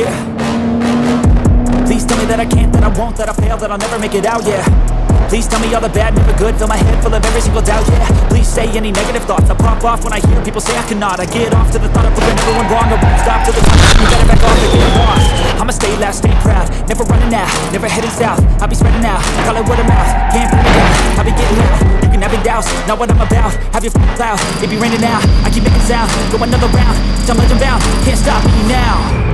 yeah. Please tell me that I can't, that I won't, that I fail, that I'll never make it out, yeah. Please tell me all the bad, never good, fill my head full of every single doubt, yeah. Please say any negative thoughts, I pop off when I hear people say I cannot. I get off to the thought of proving everyone wrong, I won't stop till the time you better back off and get lost. I'ma stay loud, stay proud, never running out, never heading south. I'll be spreading out, call it word of mouth, can't put it down, I'll be getting loud. You can have your doubts, not what I'm about, have your cloud, it be raining out, I keep making sound, go another round, I'm legend bound, can't stop me now.